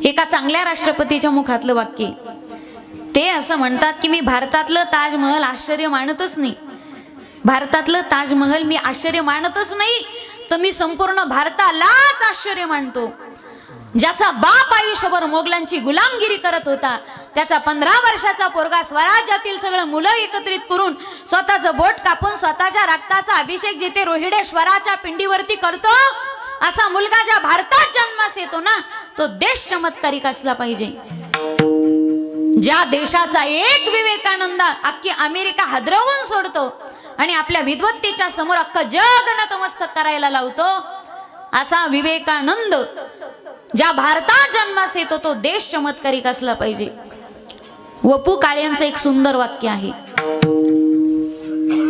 एका चांगल्या राष्ट्रपतीच्या मुखातलं वाक्य. ते असं म्हणतात की मी भारतातलं ताजमहल आश्चर्य मानतच नाही. भारतातलं ताजमहल मी आश्चर्य मानतच नाही, तर मी संपूर्ण भारतालाच आश्चर्य मानतो. ज्याचा बाप आयुष्यभर मोगलांची गुलामगिरी करत होता, त्याचा 15 वर्षाचा पोरगा स्वराज्यातील सगळं मुलं एकत्रित करून स्वतःचं बोट कापून स्वतःच्या रक्ताचा अभिषेक जिथे रोहिडेश्वराच्या पिंडीवरती करतो, असा मुलगा ज्या भारतात जन्मास येतो ना, तो देश चमत्कारिक असला पाहिजे. ज्या देशाचा एक विवेकानंद अख्खी अमेरिका हादरवून सोडतो आणि आपल्या विद्वत्तेच्या समोर अख्खं जग नतमस्तक करायला लावतो, असा विवेकानंद ज्या भारतात जन्मास येतो, तो देश चमत्कारिक असला पाहिजे. वपू काळेंचं एक सुंदर वाक्य आहे.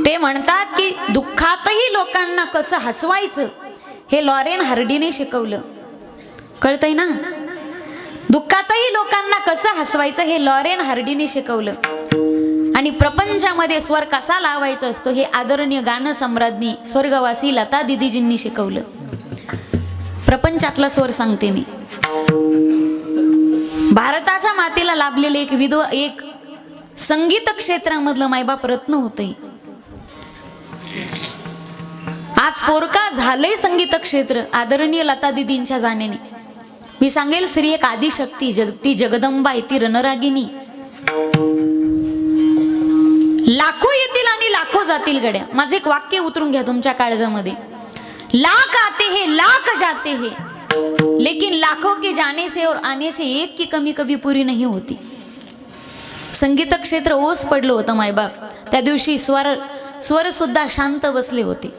ते म्हणतात की दुःखातही लोकांना कसं हसवायचं हे लॉरेन हार्डीने शिकवलं. कळतंय ना? दुःखातही लोकांना कसं हसवायचं हे लॉरेन हार्डीने शिकवलं. आणि प्रपंचामध्ये स्वर कसा लावायचा असतो हे आदरणीय गान सम्राज्ञी स्वर्गवासी लता दिदीजींनी शिकवलं. प्रपंचातला स्वर सांगते मी. भारताच्या मातेला लाभलेले एक संगीत क्षेत्रामधलं मायबाप रत्न होते. आज पोरका झालंय संगीत क्षेत्र आदरणीय लता दिदींच्या जाण्याने. मी सांगेल श्री एक आदिशक्ती ती जगदंबा आहे, ती रणरागिनी. लाखो येतील आणि लाखो जातील गड्या. माझे एक वाक्य उतरून घ्या तुमच्या काळजामध्ये. लाख आते हैं लाख जाते हैं, लेकिन लाखों के जाने से और आने से एक की कमी कभी पूरी नहीं होती. संगीत क्षेत्र ओस पडलं होतं मायबाप. त्या दिवशी स्वर सुद्धा शांत बसले होते.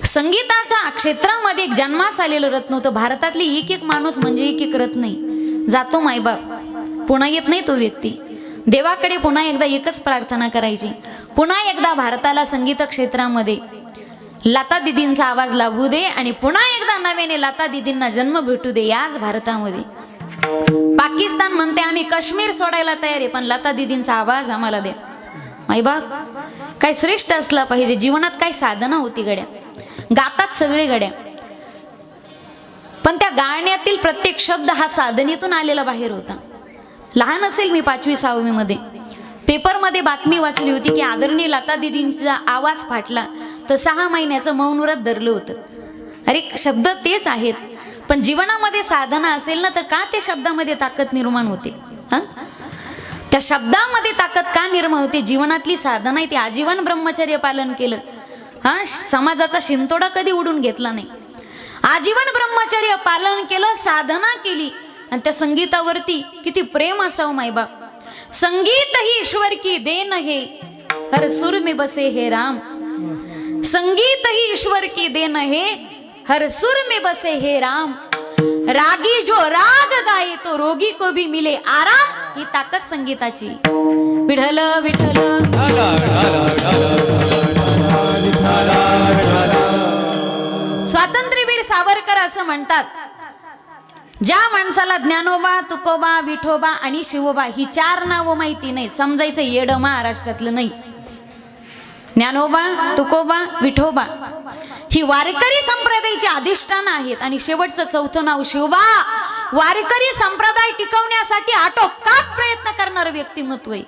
संगीताच्या क्षेत्रामध्ये एक जन्मास आलेलं रत्न होतं. भारतातली एक एक माणूस म्हणजे एक एक रत्न नाही. जातो मायबाप, पुन्हा येत नाही तो व्यक्ती. देवाकडे पुन्हा एकदा एकच प्रार्थना करायची, पुन्हा एकदा भारताला संगीत क्षेत्रामध्ये लता दिदींचा आवाज लाभू दे आणि पुन्हा एकदा नव्याने लता दिदींना जन्म भेटू दे याच भारतामध्ये. पाकिस्तान म्हणते आम्ही काश्मीर सोडायला तयार आहे, पण लता दिदींचा आवाज आम्हाला द्या. मायबाप काय श्रेष्ठ असला पाहिजे. जीवनात काय साधना होती गड्या. गातात सगळे गड्या, पण त्या गाण्यातील प्रत्येक शब्द हा साधनेतून आलेला बाहेर होता. लहान असेल मी 5वी-6वी मध्ये पेपरमध्ये बातमी वाचली होती की आदरणीय लता दिदींचा आवाज फाटला तर 6 महिन्याचं मौन व्रत धरलं होतं. अरे शब्द तेच आहेत, पण जीवनामध्ये साधना असेल ना तर का त्या शब्दामध्ये ताकद निर्माण होते? त्या शब्दामध्ये ताकद का निर्माण होते? जीवनातली साधना आहे ती. आजीवन ब्रह्मचर्य पालन केलं, समाजाचा शिंतोडा कधी उडून घेतला नाही. आजीवन ब्रह्मचर्य पालन केलं, साधना केली, आणि त्या संगीतावरती किती प्रेम असावं मायबाप. संगीत ही ईश्वर की देन है, हर सुर में बसे हे राम. संगीत ही ईश्वर की देन है, हर सुर में बसे हे राम. रागी जो राग गाए तो रोगी को भी मिले आराम. ही ताकद संगीताची. विठ्ठल विठ्ठल. स्वातंत्र्यवीर सावरकर असं म्हणतात, ज्या माणसाला ज्ञानोबा, तुकोबा, विठोबा आणि शिवोबा ही 4 नावं माहिती नाही, समजायचं येडं महाराष्ट्रातलं नाही. ज्ञानोबा, तुकोबा, विठोबा ही वारकरी संप्रदायाची अधिष्ठान आहेत, आणि शेवटचं 4थं नाव शिवबा वारकरी संप्रदाय टिकवण्यासाठी आटोकाट प्रयत्न करणारं व्यक्तिमत्व आहे,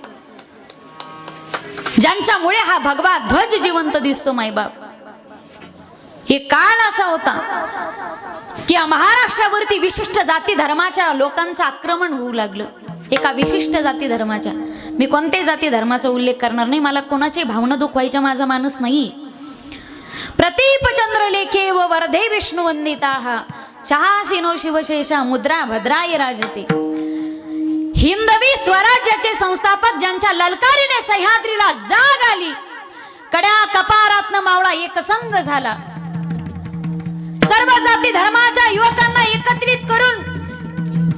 ज्यांच्यामुळे हा भगवा ध्वज जिवंत दिसतो मायबाप. हे काळ असा होता की महाराष्ट्रावरती विशिष्ट जाती धर्माच्या लोकांचं आक्रमण होऊ लागलं. एका विशिष्ट जाती धर्माच्या, मी कोणत्याही जाती धर्माचा उल्लेख करणार नाही, मला कोणाची भावना दुखवायच्या माझा माणूस नाही. प्रतीप चंद्र लेखे व वर्धे विष्णू वंदिता शहासीनो शिवशेषा मुद्रा भद्राय राजते. हिंदवी स्वराज्याचे संस्थापक ज्यांच्या ललकारीने सह्याद्रीला जाग आली, कड्या कपारातनं मावळा एकसंग झाला. सर्व जाती धर्माच्या युवकांना एकत्रित करून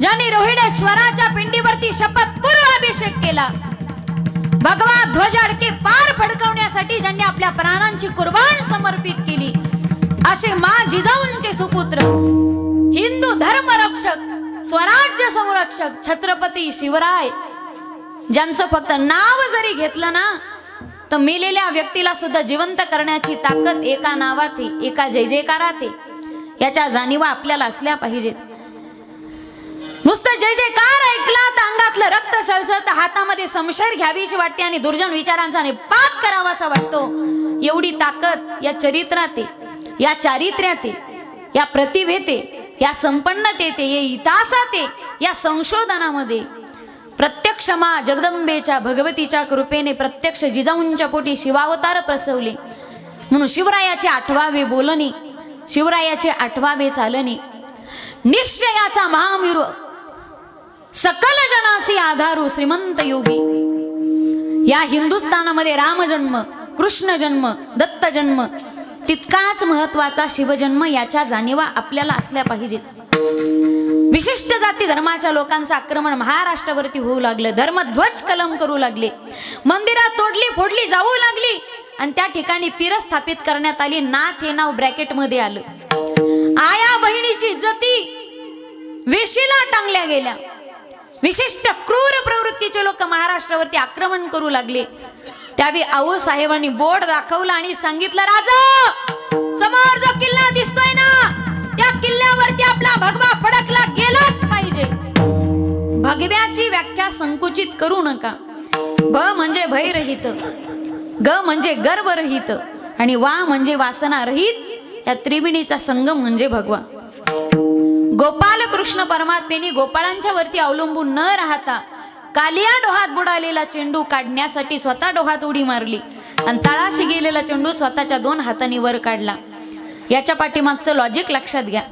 ज्यांनी रोहिडेश्वराच्या पिंडीवरती शपथपूर्व अभिषेक केला, भगवा ध्वज अडके पार फडकवण्यासाठी ज्यांनी आपल्या प्राणांची कुर्बान समर्पित केली, असे मा जिजाऊंचे सुपुत्र, हिंदू धर्म रक्षक, स्वराज्य संरक्षक छत्रपती शिवराय, ज्यांचं फक्त नाव जरी घेतलं ना तर मेलेल्या व्यक्तीला सुद्धा जिवंत करण्याची ताकद एका नावात आहे, एका जय जयकारात आहे. याच्या जाणीवा आपल्याला असल्या पाहिजेत. नुसतं जय जयकार ऐकला तर अंगातलं रक्त सळसळतं, हातामध्ये समशेर घ्यावीशी वाटते आणि दुर्जन विचारांचा निपात करावासा वाटतो. एवढी ताकद या चरित्रात आहे, या चारित्र्यात आहे, या प्रतिभेत आहे, या संपन्नतेत आहे, या इतिहासात आहे, या संशोधनामध्ये. प्रत्यक्ष मा जगदंबेच्या भगवतीच्या कृपेने प्रत्यक्ष जिजाऊंच्या पोटी शिवावतार प्रसवले. म्हणून शिवरायाचे 8वे बोलणे, शिवरायाचे 8वे चालणे, निश्चयाचा महामीरू सकल जनासी आधारू श्रीमंत योगी. या हिंदुस्थानामध्ये रामजन्म, कृष्ण जन्म, दत्त जन्म तितकाच महत्वाचा शिवजन्म याच्या जाणीवा आपल्याला असल्या पाहिजेत. विशिष्ट जाती धर्माच्या लोकांचं आक्रमण महाराष्ट्रावरती होऊ लागलं. धर्मध्वज कलम करू लागले, मंदिरात तोडली फोडली जाऊ लागली आणि त्या ठिकाणी पीर स्थापित करण्यात आली. नाथ हे नाव ब्रॅकेटमध्ये आलं. आया बहिणीची इज्जती वेशीला टांगल्या गेल्या. विशिष्ट क्रूर प्रवृत्तीचे लोक महाराष्ट्रावरती आक्रमण करू लागले. त्यावेळी आऊ साहेबांनी बोर्ड दाखवला आणि सांगितलं, राजा समोर जो किल्ला दिसतोय ना त्या किल्ल्यावरती आपला भगवा फडकला गेलाच पाहिजे. भगव्याची व्याख्या संकुचित करू नका. भ म्हणजे भयरहित, ग म्हणजे गर्वरहित आणि वा म्हणजे वासना रहित. या त्रिवेणीचा संगम म्हणजे भगवा. गोपाल कृष्ण परमात्मेने गोपाळांच्या वरती अवलंबून न राहता कालिया डोहात बुडालेला चेंडू काढण्यासाठी स्वतः डोहात उडी मारली आणि तळाशी गेलेला चेंडू स्वतःच्या 2 हातांनी वर काढला. याच्या पाठीमागचं लॉजिक लक्षात घ्या.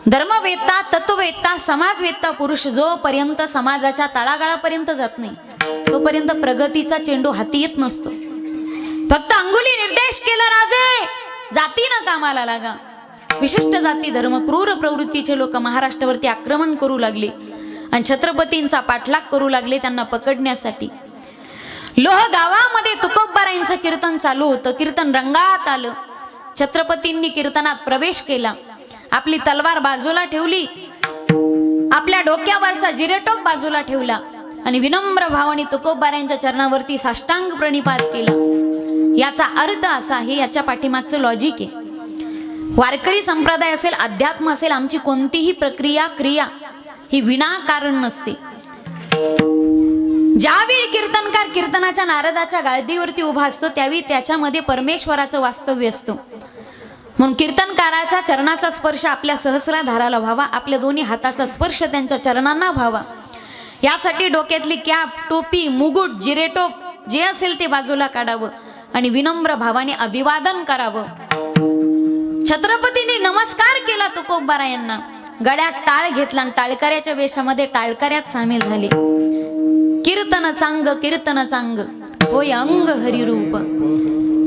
धर्मवेत्ता, तत्ववेत्ता, समाजवेत्ता पुरुष जोपर्यंत समाजाच्या तळागाळापर्यंत जात नाही तोपर्यंत प्रगतीचा चेंडू हाती येत नसतो. फक्त अंगुली निर्देश केला, राजे जातीनं कामाला लागा. विशिष्ट जाती धर्म क्रूर प्रवृत्तीचे लोक महाराष्ट्रावरती आक्रमण करू लागले आणि छत्रपतींचा पाठलाग करू लागले त्यांना पकडण्यासाठी. लोह गावामध्ये तुकोबारायांचं कीर्तन चालू होतं. कीर्तन रंगात आलं. छत्रपतींनी कीर्तनात प्रवेश केला. आपली तलवार बाजूला ठेवली, आपल्या डोक्यावरचा जिरेटोप बाजूला ठेवला आणि विनम्र भावाने तुकोबारायांच्या चरणावरती साष्टांग प्रणिपात केला. याचा अर्थ असा आहे, याच्या पाठीमागचं लॉजिक आहे. वारकरी संप्रदाय असेल, अध्यात्म असेल, आमची कोणतीही प्रक्रिया क्रिया ही विनाकारण नसते. ज्यावेळी कीर्तनकार कीर्तनाच्या नारदाच्या गादीवरती उभा असतो त्यावेळी त्याच्यामध्ये परमेश्वराचं वास्तव्य असतं. म्हणून कीर्तनकाराच्या चरणाचा स्पर्श आपल्या सहस्राधाराला व्हावा, आपल्या दोन्ही हाताचा स्पर्श त्यांच्या चरणांना व्हावा. यासाठी डोक्यातली कॅप, टोपी, मुकुट, जिरेटोप जे असेल ते बाजूला काढावं आणि विनम्र भावाने अभिवादन करावं. छत्रपतींनी नमस्कार केला तुकोबारायांना. गळ्यात टाळ घेतला आणि टाळकऱ्याच्या वेशामध्ये टाळकऱ्यात सामील झाले. कीर्तन चांग, कीर्तन चांग होय अंग हरिरूप.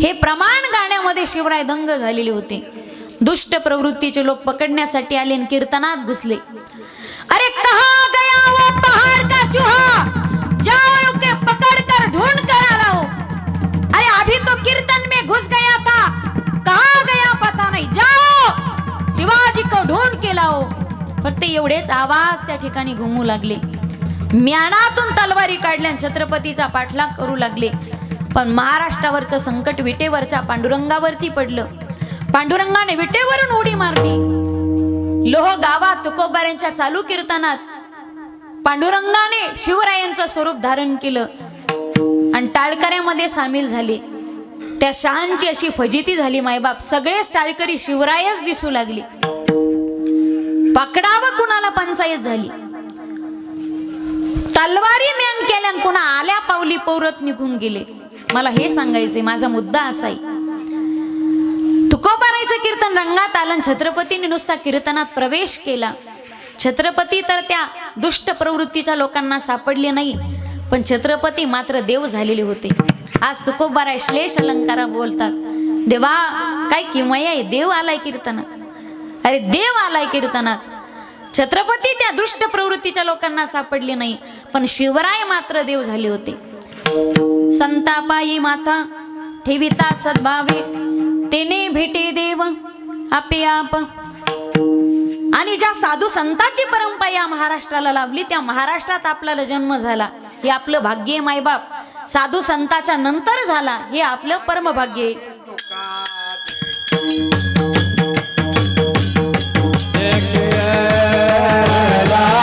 हे प्रमाण गाण्यामध्ये शिवराय दंग झालेले होते. दुष्ट प्रवृत्तीचे लोक पकडण्यासाठी आले आणि कीर्तनात घुसले. अरे कहा गया वो पहाड़ का चूहा, जाओ के पकड़ कर ढूंढ कर लाओ. अरे अभी तो कीर्तन में घुस गया था, कहा गया पता नहीं, जाओ शिवाजी को ढूंढ के लाओ. फक्त एवढेच आवाज त्या ठिकाणी घुमू लागले. म्यानातून तलवारी काढल्या छत्रपतीचा पाठलाग करू लागले. पण महाराष्ट्रावरचं संकट विटेवरच्या पांडुरंगावरती पडलं. पांडुरंगाने विटेवरून उडी मारली. लोह गावात तुकोबारायांच्या चालू कीर्तनात पांडुरंगाने शिवरायांचं स्वरूप धारण केलं आणि टाळकऱ्यामध्ये सामील झाले. त्या शहांची अशी फजिती झाली मायबाप, सगळेच टाळकरी शिवरायच दिसू लागले. पकडावं कुणाला पंचायत झाली. तलवारी म्यान केल्यान पुन्हा आल्या पावली पौरत निघून गेले. मला हे सांगायचंय, माझा मुद्दा असा आहे. तुकोबारायचं कीर्तन रंगात आलं. छत्रपतीने नुसता कीर्तनात प्रवेश केला. छत्रपती तर त्या दुष्ट प्रवृत्तीच्या लोकांना सापडले नाही, पण छत्रपती मात्र देव झालेले होते. आज तुकोबाराय श्लेष अलंकारा बोलतात. देवा काय किमया आहे, देव आलाय कीर्तनात. अरे देव आलाय कीर्तनात. छत्रपती त्या दुष्ट प्रवृत्तीच्या लोकांना सापडले नाही, पण शिवराय मात्र देव झाले होते. संतापायी माथा ठेविता सद्भावे, तेने भेटे देव आपे आप. आणि ज्या साधू संतांची परंपरा या महाराष्ट्राला लाभली त्या महाराष्ट्रात आपल्याला जन्म झाला, हे आपलं भाग्य आहे मायबाप. साधू संताच्या नंतर झाला हे आपलं परम भाग्य आहे. La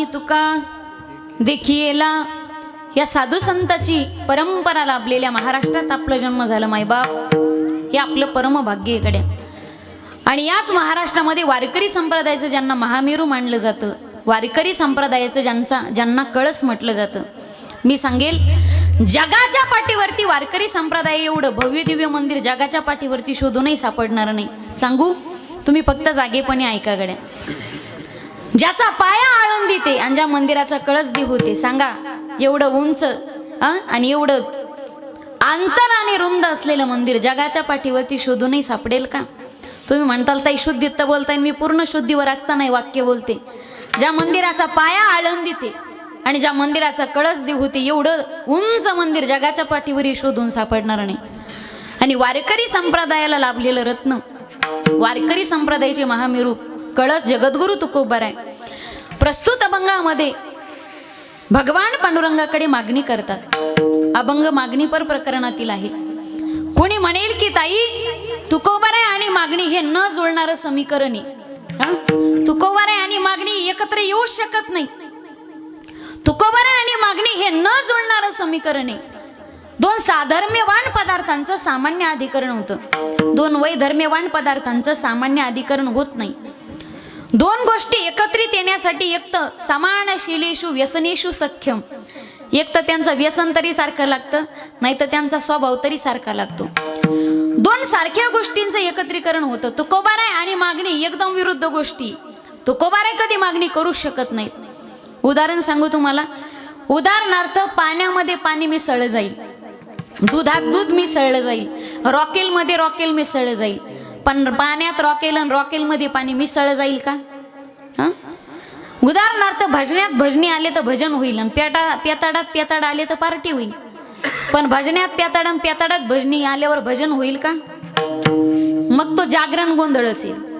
मी तुका देखिएला. या साधू संताची परंपरा लाभलेल्या महाराष्ट्रात आपला जन्म झाला मायबाप, हे आपलं परमभाग्य आहे गड्या. आणि याच महाराष्ट्रामध्ये वारकरी संप्रदायाचं ज्यांना महामेरू मानलं जातं, वारकरी संप्रदायाचं ज्यांना कळस म्हटलं जातं, मी सांगेल जगाच्या पाठीवरती वारकरी संप्रदाय एवढं भव्य दिव्य मंदिर जगाच्या पाठीवरती शोधूनही सापडणार नाही. सांगू, तुम्ही फक्त जागेपणे ऐका गड्या. ज्याचा पाया आळंदीत आहे आणि ज्या मंदिराचा कळस देव होते, सांगा एवढं उंच आणि एवढं अंतर आणि रुंद असलेलं मंदिर जगाच्या पाठीवरती शोधूनही सापडेल का? तुम्ही म्हणताल ताई शुद्धीत बोलताय, मी पूर्ण शुद्धीवर असताना वाक्य बोलते. ज्या मंदिराचा पाया आळंदीत आहे आणि ज्या मंदिराचा कळस देव होते, एवढं उंच मंदिर जगाच्या पाठीवरही शोधून सापडणार नाही. आणि वारकरी संप्रदायाला लाभलेलं रत्न, वारकरी संप्रदायाचे महामेरू कळस जगद्गुरु तुकोबाराय प्रस्तुत अभंगामध्ये भगवान पांडुरंगाकडे मागणी करतात. अभंग मागणीपर प्रकरणातील आहे. कोणी म्हणेल की ताई तुकोबाराय आणि मागणी हे न जुळणारं समीकरण आहे. तुकोबाराय आणि मागणी एकत्र येऊ शकत नाही. तुकोबाराय आणि मागणी हे न जुळणारं समीकरण आहे. दोन साधर्म्यवान पदार्थांचं सामान्य अधिकरण होतं, दोन वैधर्म्यवान पदार्थांचं सामान्य अधिकरण होत नाही. दोन गोष्टी एकत्रित येण्यासाठी एक तर समानशीलेषु व्यसनेषु सख्यम, एक तर त्यांचं व्यसन तरी सारखं लागतं, नाही तर त्यांचा स्वभाव तरी सारखा लागतो. दोन सारख्या गोष्टींचं एकत्रीकरण होतं. तुकोबाराय आणि मागणी एकदम विरुद्ध गोष्टी. तुकोबाराय कधी मागणी करू शकत नाहीत. उदाहरण सांगू तुम्हाला. उदाहरणार्थ पाण्यामध्ये पाणी मिसळलं जाईल, दुधात दूध मिसळलं जाईल, रॉकेलमध्ये रॉकेल मिसळलं जाईल, पण पाण्यात रॉकेल आणि रॉकेलमध्ये पाणी मिसळलं जाईल का? उदाहरणार्थ भजण्यात भजनी आले तर भजन होईल आणि पेताडात पेताड आले तर पार्टी होईल, पण भजण्यात पेताड आणि पेताडात भजनी आल्यावर भजन होईल का? मग तो जागरण गोंधळ असेल.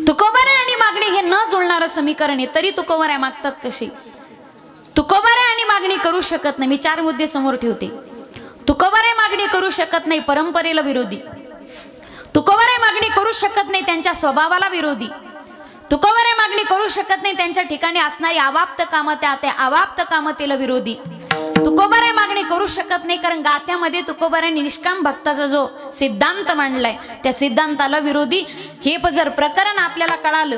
तुकोबाराय आणि मागणी हे न जुळणारं समीकरण आहे, तरी तुकोबाराय मागतात कसे? तुकोबाराय आणि मागणी करू शकत नाही. मी 4 मुद्दे समोर ठेवते. तुकोबाराय मागणी करू शकत नाही परंपरेला विरोधी. तुकोबाराय मागणी करू शकत नाही त्यांच्या स्वभावाला विरोधी. तुकोबाराय मागणी करू शकत नाही त्यांच्या ठिकाणी असणारी अवाप्त कामत्या, त्या अवाप्त कामतेला विरोधी. तुकोबाराय मागणी करू शकत नाही कारण गाथ्यामध्ये तुकोबारायांनी निष्काम भक्ताचा जो सिद्धांत मांडलाय त्या सिद्धांताला विरोधी. हे जर प्रकरण आपल्याला कळालं,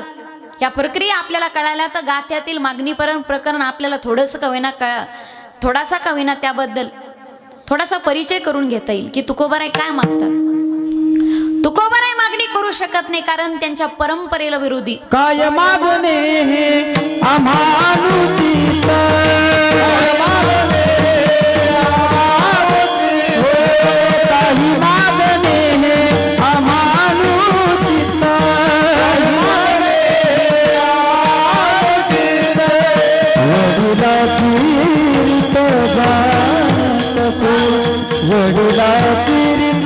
या प्रक्रिया आपल्याला कळाल्या, तर गाथ्यातील मागणी प्रकरण आपल्याला थोडासा का होईना त्याबद्दल थोडासा परिचय करून घेता येईल की तुकोबाराय काय मागतात. तुकोबाराय मागणी करू शकत नाही कारण त्यांच्या परंपरेला विरोधी. काय मागणे आम्हानुचित, काही मागणे आम्हानुचित, वडिलाची रीत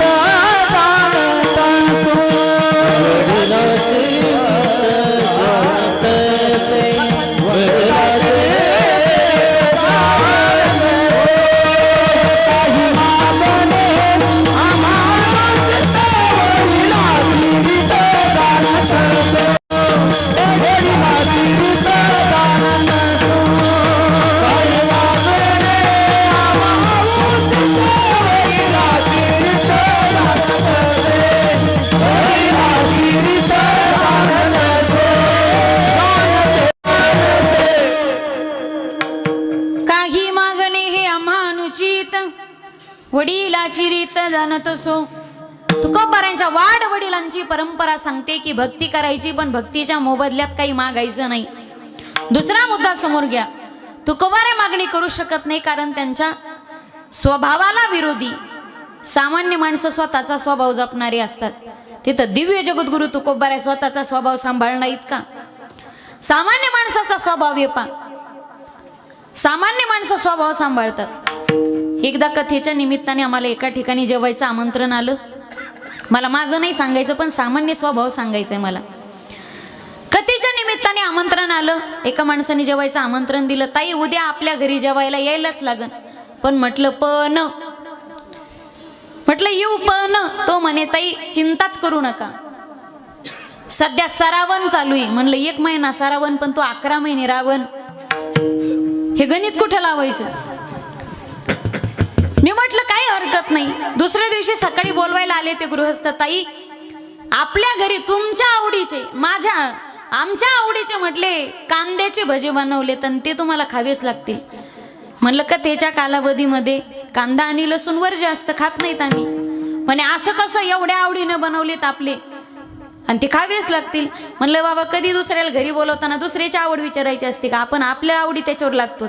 वडिलाची रीत जाणत असो. तुकोबारायांच्या वाड वडिलांची परंपरा सांगते की भक्ती करायची, पण भक्तीच्या मोबदल्यात काही मागायचं नाही. दुसरा मुद्दा समोर घ्या. तुकोबाराय मागणी करू शकत नाही कारण त्यांच्या स्वभावाला विरोधी. सामान्य माणसं स्वतःचा स्वभाव जपणारे असतात, तिथं दिव्य जगद्गुरु तुकोबाराय स्वतःचा स्वभाव सांभाळणारीत का? सामान्य माणसाचा स्वभाव वेपा, सामान्य माणसं स्वभाव सांभाळतात. एकदा कथेच्या निमित्ताने आम्हाला एका ठिकाणी जेवायचं आमंत्रण आलं. मला माझं नाही सांगायचं, पण सामान्य स्वभाव सांगायचंय मला. कथेच्या निमित्ताने आमंत्रण आलं, एका माणसाने जेवायचं आमंत्रण दिलं. ताई उद्या आपल्या घरी जेवायला यायलाच लागन. पण म्हटलं येऊ पण. तो म्हणे ताई चिंताच करू नका, सध्या सरावन चालू आहे. म्हणलं 1 महिना सरावन, पण तो 11 महिने रावण. हे गणित कुठं लावायचं? मी म्हटलं काही हरकत नाही. दुसऱ्या दिवशी सकाळी बोलवायला आले ते गृहस्थ, ताई आपल्या घरी तुमच्या आवडीचे आमच्या आवडीचे म्हटले कांद्याचे भजे बनवले तर ते तुम्हाला खावेच लागतील. म्हणलं का त्याच्या कालावधीमध्ये कांदा आणि लसूण वर जास्त खात नाहीत आम्ही. म्हणे असं कसं, एवढ्या आवडीनं बनवलेत आपले आणि ते खावेच लागतील. म्हणलं बाबा कधी दुसऱ्याला घरी बोलवताना दुसऱ्याची आवड विचारायची असते का? आपण आपल्या आवडी त्याच्यावर लागतो.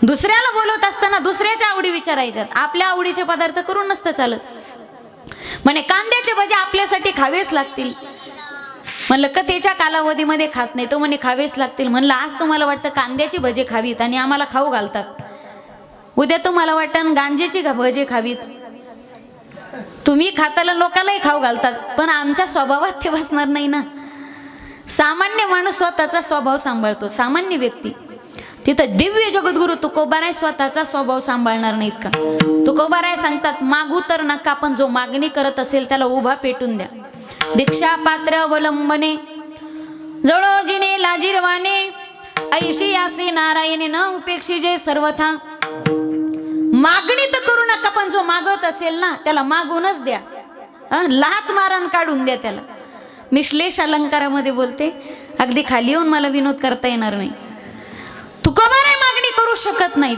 दुसऱ्याला बोलवत असताना दुसऱ्याच्या आवडी विचारायच्यात, आपल्या आवडीचे पदार्थ करून नसतं चालत. म्हणे कांद्याचे भजे आपल्यासाठी खावेच लागतील. म्हणलं का त्याच्या कालावधीमध्ये खात नाही? तो म्हणे खावेच लागतील. म्हणलं आज तुम्हाला वाटतं कांद्याची भजे खावीत आणि आम्हाला खाऊ घालतात, उद्या तुम्हाला वाटतं गांजेची भजे खावीत. तुम्ही खाताला लोकांनाही खाऊ घालतात, पण आमच्या स्वभावात ते बसणार नाही ना. सामान्य माणूस स्वतःचा स्वभाव सांभाळतो, सामान्य व्यक्ती. तिथं दिव्य जगद्गुरु तुकोबाराय स्वतःचा स्वभाव सांभाळणार नाहीत का? तुकोबाराय सांगतात, मागू तर नका, पण जो मागणी करत असेल त्याला उभा पेटून द्या. भिक्षा पात्र अवलंबने जळोजिने लाजीरवाने ऐशी यासी नारायणे न उपेक्षिजे सर्वथा. मागणी तर करू नका, पण जो मागत असेल ना त्याला मागूनच द्या. लात मारण काढून द्या त्याला. मी श्लेष अलंकारामध्ये बोलते, अगदी खाली येऊन मला विनोद करता येणार नाही. तुकोबाराय मागणी करू शकत नाहीत,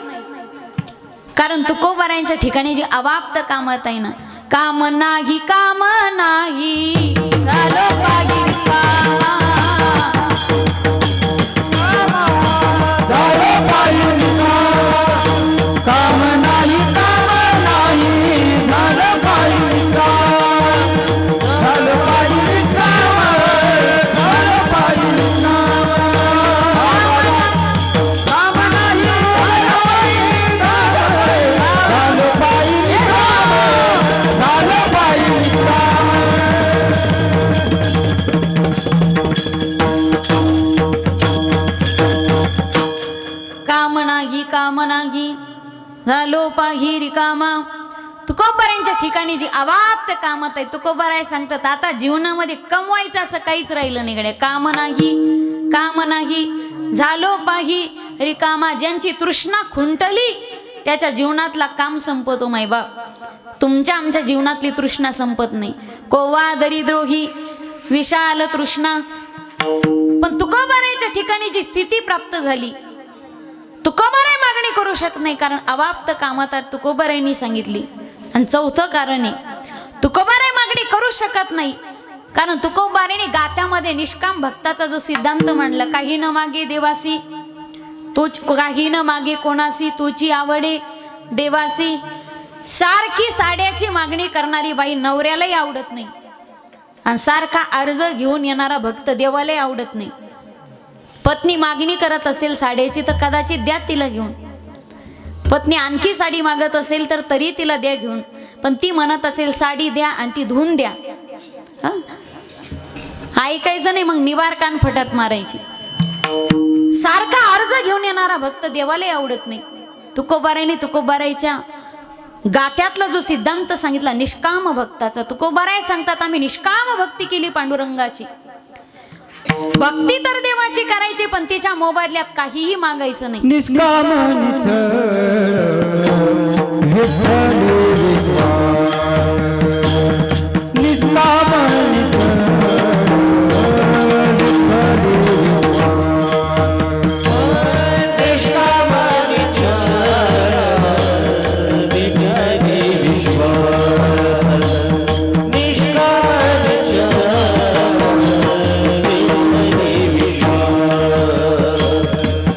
कारण तुकोबारायांच्या ठिकाणी जी अवाप्त कामत आहे ना, काम नाही काम नाही झालं पाहिजे झालं पाहिजे काम नाही झालं पाहिजे झालं पाहिजे झालं पाहिजे काम नाही झालं पाहिजे झालं पाहिजे. काम नाही झालो पाही रिकामा. तुकोबारायांच्या ठिकाणी जी अवाप्त कामत आहे, तुकोबाराय सांगतात आता जीवनामध्ये कमवायचं असं काहीच राहिलं नाही गड्या. काम नाही झालो पाही रिकामा. ज्यांची तृष्णा खुंटली त्याच्या जीवनातला काम संपतो. मायबाप, तुमच्या आमच्या जीवनातली तृष्णा संपत नाही. कोवा दरिद्रोही विशाल तृष्णा. पण तुकोबारायच्या ठिकाणी जी स्थिती प्राप्त झाली, तुकोबाराय मागणी करू शकत नाही, कारण अवाप्त कामात तुकोबारायांनी सांगितली. आणि चौथं कारण आहे, तुकोबाराय मागणी करू शकत नाही, कारण तुकोबारायांनी गात्यामध्ये निष्काम भक्ताचा जो सिद्धांत मांडला, काही न मागे देवासी तूच, काही न मागे कोणासी तुझी आवडे देवासी. सारखी साड्याची मागणी करणारी बाई नवऱ्यालाही आवडत नाही, आणि सारखा अर्ज घेऊन येणारा भक्त देवालाही आवडत नाही. पत्नी मागणी करत असेल साड्याची तर कदाचित द्या तिला घेऊन. पत्नी आणखी साडी मागत असेल तर तरी तिला द्या घेऊन, पण ती म्हणत असेल साडी द्या आणि ती धुवून द्या. ऐकायचं नाही, मग निवार कान फटात मारायची. सारखा अर्ज घेऊन येणारा भक्त देवालाही आवडत नाही. तुकोबारायने तुकोबारायच्या गात्यातला जो सिद्धांत सांगितला निष्काम भक्ताचा, तुकोबाराय सांगतात आम्ही निष्काम भक्ती केली पांडुरंगाची. भक्ती तर देवाची करायची, पण तिच्या मोबदल्यात काहीही मागायचं नाही. निष्काम निष्काम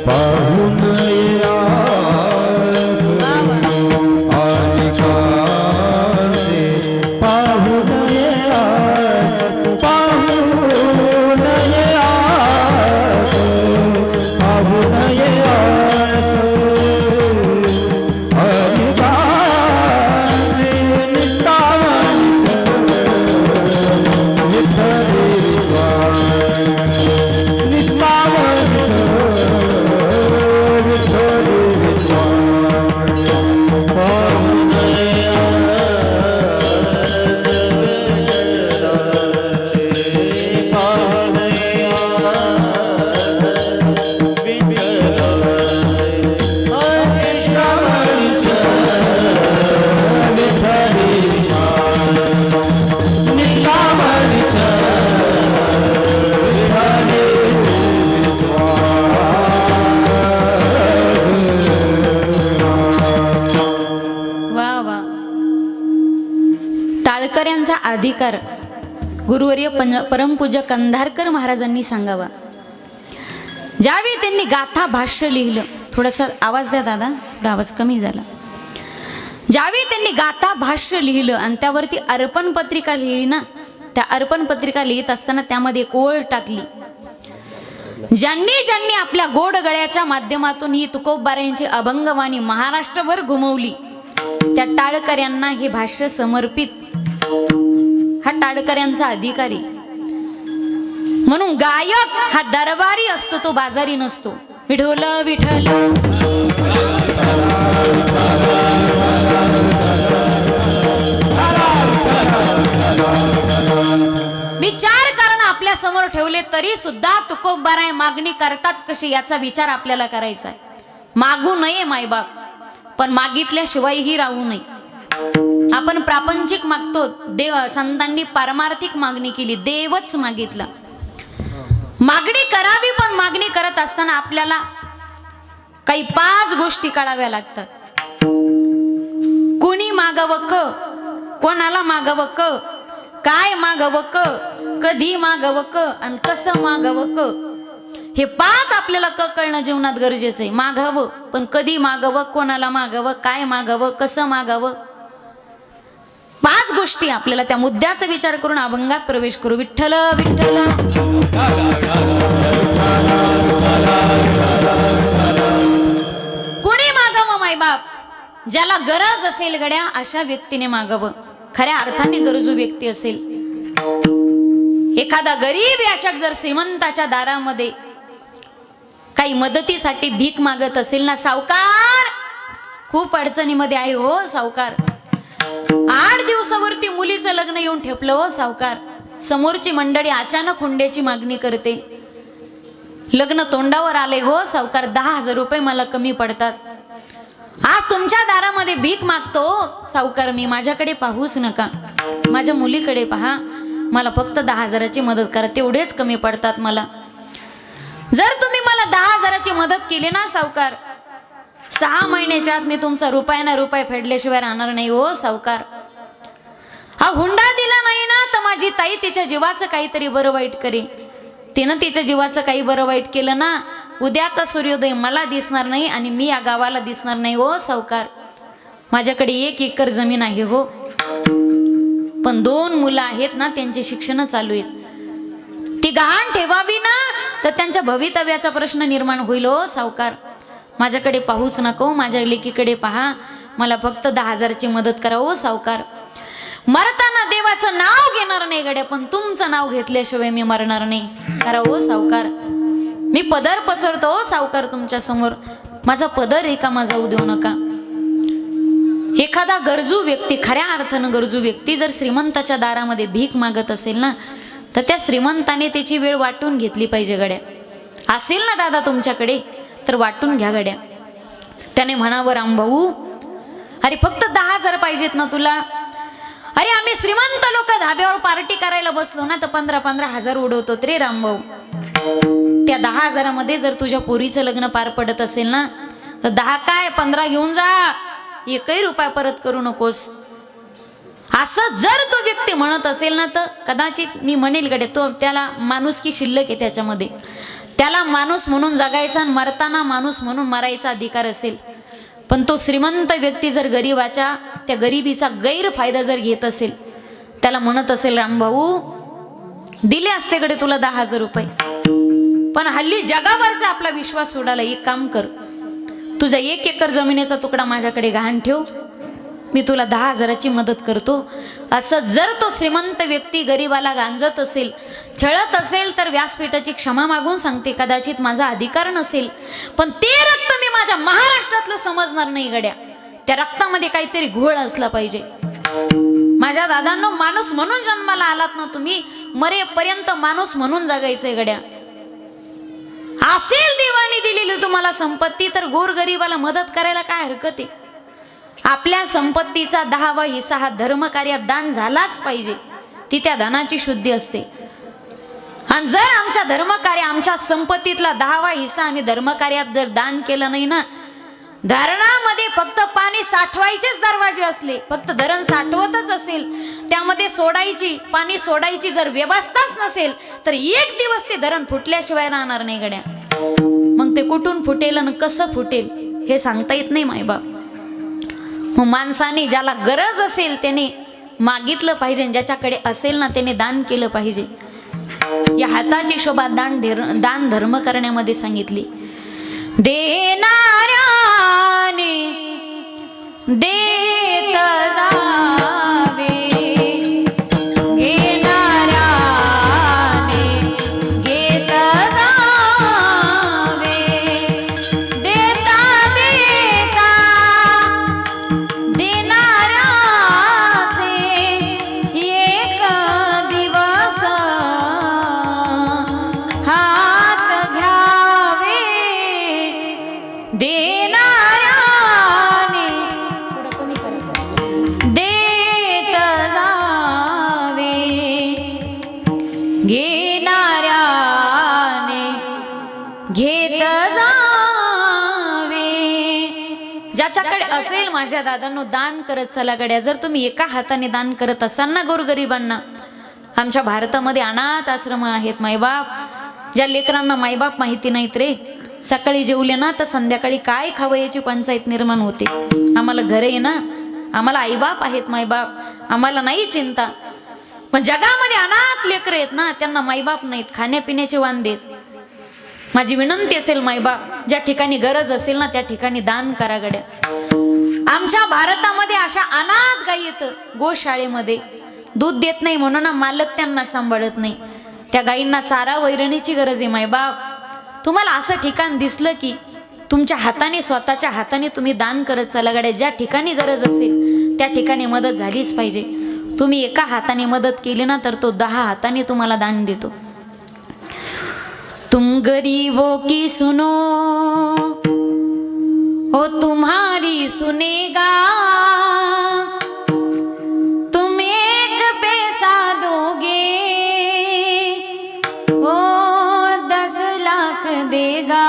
पाहून अधिकार गुरुवर्य परमपूज्य कंधारकर महाराजांनी सांगावा. ज्यावेळी त्यांनी गाथा भाष्य लिहिलं, थोडासा आवाज द्या दादा, थोडा आवाज कमी झाला. ज्यावेळी त्यांनी गाथा भाष्य लिहिलं आणि त्यावरती अर्पण पत्रिका लिहिली ना, त्या अर्पण पत्रिका लिहित असताना त्यामध्ये एक ओळ टाकली. ज्यांनी ज्यांनी आपल्या गोड गळ्याच्या माध्यमातून ही तुकोबारायांची अभंगवाणी महाराष्ट्रभर घुमवली, त्या टाळकऱ्यांना हे भाष्य समर्पित. हा टाळकऱ्यांचा अधिकारी. म्हणून गायक हा दरबारी असतो, तो बाजारी नसतो. विठोल विठल मी 4 कारण आपल्या समोर ठेवले तरी सुद्धा तुकोबाराय मागणी करतात कशी, याचा विचार आपल्याला करायचा आहे. मागू नये मायबाप, पण मागितल्याशिवायही राहू नये. आपण प्रापंचिक मागतो, देव संतांनी पारमार्थिक मागणी केली, देवच मागितला. मागणी करावी, पण मागणी करत असताना आपल्याला काही 5 गोष्टी कळाव्या लागतात. कुणी मागावं क, कोणाला मागावं क, काय मागावं क, कधी मागावं क, आणि कसं मागावं क. हे 5 आपल्याला क कळणं जीवनात गरजेचं आहे. मागावं, पण कधी मागावं, कोणाला मागावं, काय मागावं, कसं मागावं. 5 गोष्टी आपल्याला त्या मुद्द्याचा विचार करून अभंगात प्रवेश करू. विठ्ठल विठ्ठल कुणी मागावं मायबाप, ज्याला गरज असेल गड्या अशा व्यक्तीने मागावं. खऱ्या अर्थाने गरजू व्यक्ती असेल. एखादा गरीब याचक जर श्रीमंताच्या दारामध्ये काही मदतीसाठी भीक मागत असेल ना, सावकार खूप अडचणीमध्ये आहे हो सावकार, 8 दिवसावरती मुलीचं लग्न येऊन ठेपलं हो सावकार. समोरची मंडळी अचानक हुंड्याची मागणी करते. लग्न तोंडावर आले हो सावकार, 10,000 रुपये मला कमी पडतात. आज तुमच्या दारामध्ये भीक मागतो सावकार मी, माझ्याकडे पाहूच नका, माझ्या मुलीकडे पहा, मला फक्त 10,000ची मदत करा, तेवढेच कमी पडतात मला. जर तुम्ही मला 10,000ची मदत केली ना सावकार, 6 महिन्याच्या आत मी तुमचा रुपया ना रुपये फेडल्याशिवाय राहणार नाही हो सावकार. हा हुंडा दिला नाही ना तर माझी ताई तिच्या जीवाचं काहीतरी बरं वाईट करे. तिनं तिच्या जीवाचं काही बरं वाईट केलं ना, उद्याचा सूर्योदय मला दिसणार नाही आणि मी या गावाला दिसणार नाही हो सावकार. माझ्याकडे 1 एकर जमीन आहे हो, पण 2 मुलं आहेत ना, त्यांचे शिक्षण चालू आहेत. ती गहाण ठेवावी ना तर त्यांच्या भवितव्याचा प्रश्न निर्माण होईल हो सावकार. माझ्याकडे पाहूच नको, माझ्या लेकीकडे पहा, मला फक्त 10,000ची मदत करा हो सावकार. मरताना देवाचं नाव घेणार नाही गड्या, पण तुमचं नाव घेतल्याशिवाय मी मरणार नाही, करा हो सावकार. मी पदर पसरतो हो सावकार तुमच्या समोर, माझा पदर रिकामा जाऊ देऊ नका. एखादा गरजू व्यक्ती, खऱ्या अर्थानं गरजू व्यक्ती जर श्रीमंताच्या दारामध्ये भीक मागत असेल ना, तर त्या श्रीमंताने त्याची वेळ वाटून घेतली पाहिजे गड्या. असेल ना दादा तुमच्याकडे तर वाटून घ्या गड्या. त्याने म्हणावं, रामभाऊ अरे फक्त 10,000 पाहिजेत ना तुला. अरे आम्ही श्रीमंत लोक धाब्यावर पार्टी करायला बसलो ना तर 15,000 उडवतो रे रामभाऊ. त्या 10,000मध्ये जर तुझ्या पोरीचं लग्न पार पडत असेल ना तर 10 काय 15 घेऊन जा, 1ही रुपया परत करू नकोस. असं जर तो व्यक्ती म्हणत असेल ना तर कदाचित मी म्हणेल गड्या, तो त्याला माणुसकी शिल्लक आहे त्याच्यामध्ये, त्याला माणूस म्हणून जगायचा आणि मरताना माणूस म्हणून मरायचा अधिकार असेल. पण तो श्रीमंत व्यक्ती जर गरिबाच्या त्या गरिबीचा गैरफायदा जर घेत असेल, त्याला म्हणत असेल, रामभाऊ दिले असते कडे तुला 10,000 रुपये, पण हल्ली जगावरचा आपला विश्वास सोडायला एक काम कर, तुझा 1 एकर जमिनीचा तुकडा माझ्याकडे गहाण ठेव, मी तुला 10,000ची मदत करतो. असं जर तो श्रीमंत व्यक्ती गरिबाला गांजत असेल, छळत असेल, तर व्यासपीठाची क्षमा मागून सांगते, कदाचित माझा अधिकार नसेल, पण ते रक्त मी माझ्या महाराष्ट्रातलं समजणार नाही गड्या. त्या रक्तामध्ये काहीतरी घोळ असला पाहिजे. माझ्या दादांनो, माणूस म्हणून जन्माला आलात ना तुम्ही, मरेपर्यंत माणूस म्हणून जगायचंय गड्या. असेल देवाने दिलेली तुम्हाला संपत्ती तर गोरगरिबाला मदत करायला काय हरकत आहे. आपल्या संपत्तीचा 10वा हिस्सा हा धर्मकार्यात दान झालाच पाहिजे, ती त्या धनाची शुद्धी असते. आणि जर आमच्या धर्मकार्य, आमच्या संपत्तीतला 10वा हिस्सा आम्ही धर्मकार्यात जर दान केलं नाही ना, धरणामध्ये फक्त पाणी साठवायचेच दरवाजे असले, फक्त धरण साठवतच असेल, त्यामध्ये पाणी सोडायची जर व्यवस्थाच नसेल तर एक दिवस ते धरण फुटल्याशिवाय राहणार नाही गड्या. मग ते कुठून फुटेल आणि कसं फुटेल हे सांगता येत नाही मायबाप. मग माणसाने ज्याला गरज असेल त्याने मागितलं पाहिजे, ज्याच्याकडे असेल ना त्याने दान केलं पाहिजे. या हाताची शोभा दान धर्म करण्यामध्ये सांगितली. देणाऱ्याने देत जावे, घेणाऱ्याने घेत जावे, देता देता देणाऱ्याचे एक दिवस हात घ्यावे. देणाऱ्याने देत जावे, घेणाऱ्याने घेत जावे. ज्याच्याकडे असेल माझ्या दादांनो दान करत चला गड्या. जर तुम्ही एका हाताने दान करत असाल ना गोरगरिबांना, आमच्या भारतामध्ये अनाथ आश्रम आहेत मायबाप, ज्या लेकरांना मायबाप माहिती नाहीत रे, सकाळी जेवले ना तर संध्याकाळी काय खावं याची पंचायत निर्माण होते. आम्हाला घर आहे ना, आम्हाला आईबाप आहेत मायबाप, आम्हाला नाही चिंता. पण जगामध्ये अनाथ लेकर आहेत ना, त्यांना मायबाप नाहीत, खाण्यापिण्याचे वांदेत. माझी विनंती असेल मायबाप, ज्या ठिकाणी गरज असेल ना त्या ठिकाणी दान करा गड्या. आमच्या भारतामध्ये अशा अनाथ गायी येतं गोशाळेमध्ये, दूध देत नाही म्हणून ना मालक त्यांना सांभाळत नाही. त्या गायींना चारा वैरणीची गरज आहे मायबाप. तुम्हाला असं ठिकाण दिसलं की तुमच्या हाताने, स्वतःच्या हाताने तुम्ही दान करत चला गड्या. ज्या ठिकाणी गरज असेल त्या ठिकाणी मदत झालीच पाहिजे. तुम्ही एका हाताने मदत केली ना तर तो 10 हाताने तुम्हाला दान देतो. तुम गरीबों की सुनो हो तुम्हारी सुनेगा, तुम एक पैसा दोगे वो 10 लाख देगा.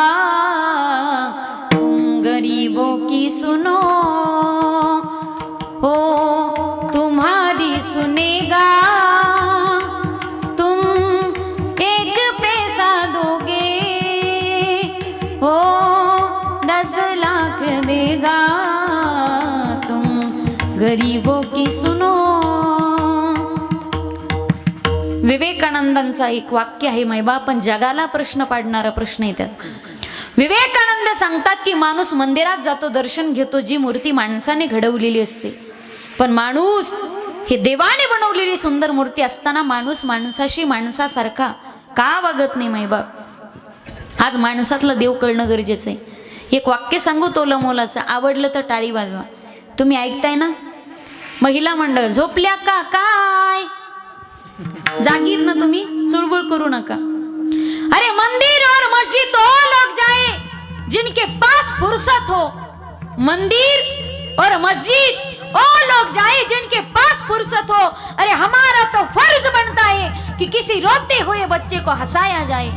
तुम गरीबों की सुनो हो तुम्हारी सुनेगा, तुम एक पैसा दोगे हो 10 लाख देगा. तुम गरीबों की सुनो. विवेकानंदांचा एक वाक्य आहे मायबा, पण जगाला प्रश्न पाडणारा प्रश्न आहे त्यात. विवेकानंद सांगतात की माणूस मंदिरात जातो, दर्शन घेतो, जी मूर्ती माणसाने घडवलेली असते. पण माणूस हे देवाने बनवलेली सुंदर मूर्ती असताना माणूस माणसाशी माणसासारखा का वागत नाही मायबाप. आज माणसातलं देव कळणं गरजेचं आहे. एक वाक्य सांगू तोला मोलाचं, आवडलं तर टाळी वाजवा. तुम्ही ऐकताय ना? महिला मंडळ झोपल्या का काय? जागीत ना तुम्ही, चुळबुळ करू नका. अरे मंदिर और मस्जिद तो लोग जाए जिनके पास फुर्सत हो, मंदिर और मस्जिद वो लोग जाए जिनके पास फुर्सत हो. अरे हमारा तो फर्ज बनता है कि किसी रोते हुए बच्चे को हंसाया जाए.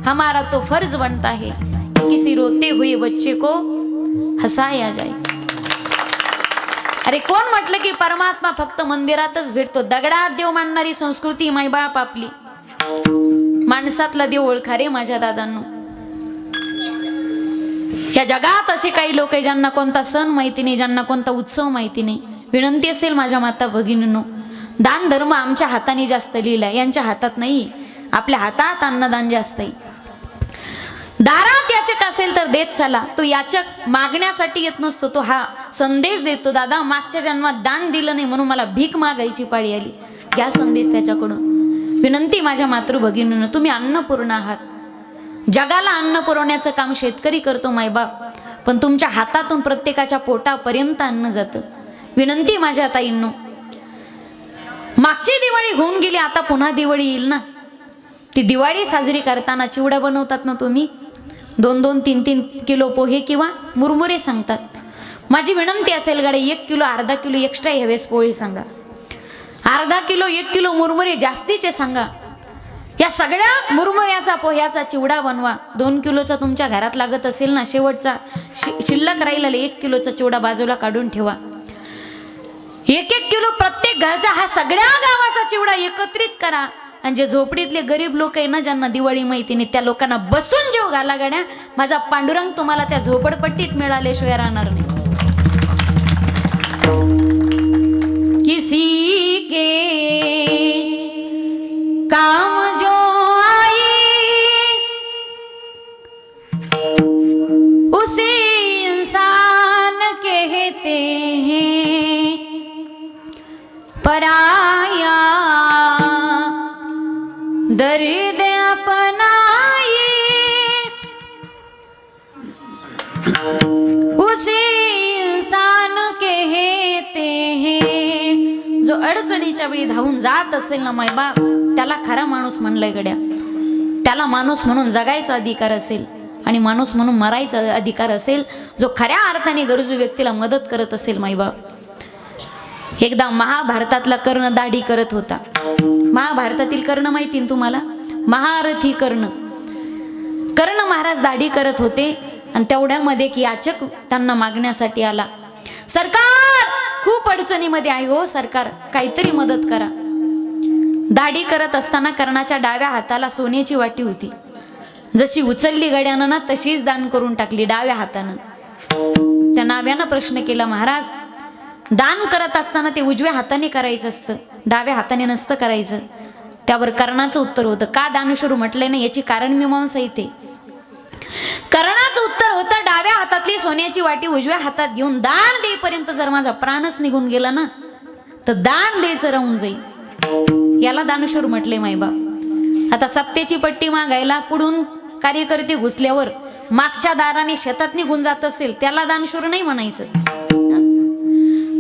हमारा तो फर्ज बनता है कि किसी रोते हुए बच्चे को हंसाया जाए. अरे कोण म्हटलं की परमात्मा फक्त मंदिरातच भेटतो? दगडात देव मानणारी संस्कृती मायबाप आपली. माणसातला देव ओळखा रे माझ्या दादांनो. या जगात असे काही लोक आहे ज्यांना कोणता सण माहिती नाही, ज्यांना कोणता उत्सव माहिती नाही. विनंती असेल माझ्या माता भगिनींनो, दान धर्म आमच्या हाताने जास्त लिहिलाय, यांच्या हातात नाही. आपल्या हातात अन्नदान जास्त आहे. दारात याचक असेल तर देत चला. तो याचक मागण्यासाठी येत नसतो, तो हा संदेश देतो, दादा मागच्या जन्मात दान दिलं नाही म्हणून मला भीक मागायची पाळी आली. घ्या संदेश त्याच्याकडून. विनंती माझ्या मातृभगिनींनो, तुम्ही अन्नपूर्ण आहात. जगाला अन्न पुरवण्याचं काम शेतकरी करतो मायबाप, पण तुमच्या हातातून प्रत्येकाच्या पोटापर्यंत अन्न जातं. विनंती माझ्या ताईंनो, मागची दिवाळी होऊन गेली, आता पुन्हा दिवाळी येईल ना. ती दिवाळी साजरी करताना चिवडा बनवतात ना तुम्ही, 2-2, 3-3 किलो पोहे किंवा मुरमुरे सांगतात. माझी विनंती असेल गाडी 1 किलो अर्धा किलो एक्स्ट्रा ह्यावेळेस पोळी सांगा. अर्धा किलो 1 किलो मुरमुरे जास्तीचे सांगा. या सगळ्या मुरमुऱ्याचा पोह्याचा चिवडा बनवा. 2 किलोचा तुमच्या घरात लागत असेल ना, शेवटचा शिल्लक राहिलेला 1 किलोचा चिवडा बाजूला काढून ठेवा. 1-1 किलो प्रत्येक घरचा हा सगळ्या गावाचा चिवडा एकत्रित करा. आणि जे झोपडीतले गरीब लोक आहे ना, ज्यांना दिवाळी माहिती नाही, त्या लोकांना बसून जेव घाला गड्या. माझा पांडुरंग तुम्हाला त्या झोपडपट्टीत मिळाल्याशिवाय राहणार नाही. किसी के काम जो आई उसे इंसान कहते हैं, पराया दर्द अपनाए उसे इंसान कहते हैं. जो अडचणीच्या वेळी धावून जात असेल ना मायबाप, त्याला खरा माणूस म्हणलंय गड्या. त्याला माणूस म्हणून जगायचा अधिकार असेल आणि माणूस म्हणून मरायचा अधिकार असेल, जो खऱ्या अर्थाने गरजू व्यक्तीला मदत करत असेल मायबाप. एकदा महाभारतातला कर्ण दाढी करत होता. महाभारतातील कर्ण माहिती ना तुम्हाला, महारथी कर्ण. कर्ण महाराज दाढी करत होते आणि तेवढ्यामध्ये एक याचक त्यांना मागण्यासाठी आला. सरकार, खूप अडचणीमध्ये आहे हो सरकार, काहीतरी मदत करा. दाढी करत असताना कर्णाच्या डाव्या हाताला सोन्याची वाटी होती. जशी उचलली गड्यानं ना, तशीच दान करून टाकली डाव्या हातानं. त्या नाव्यानं प्रश्न केला, महाराज दान करत असताना ते उजव्या हाताने करायचं असतं, डाव्या हाताने नसतं करायचं. त्यावर कर्णाचं उत्तर होतं, का दानशूर म्हटलंय ना, याची कारण मीमांसा इथे. कर्णाचं उत्तर होतं, डाव्या हातातली सोन्याची वाटी उजव्या हातात घेऊन दान देईपर्यंत जर माझा प्राणच निघून गेला ना, तर दान द्यायचं राहून जाईल. याला दानशूर म्हटले मायबाप. आता सप्तेची पट्टी मागायला पुढून कार्यकर्ते घुसल्यावर मागच्या दाराने शेतात निघून जात असेल, त्याला दानशूर नाही म्हणायचं.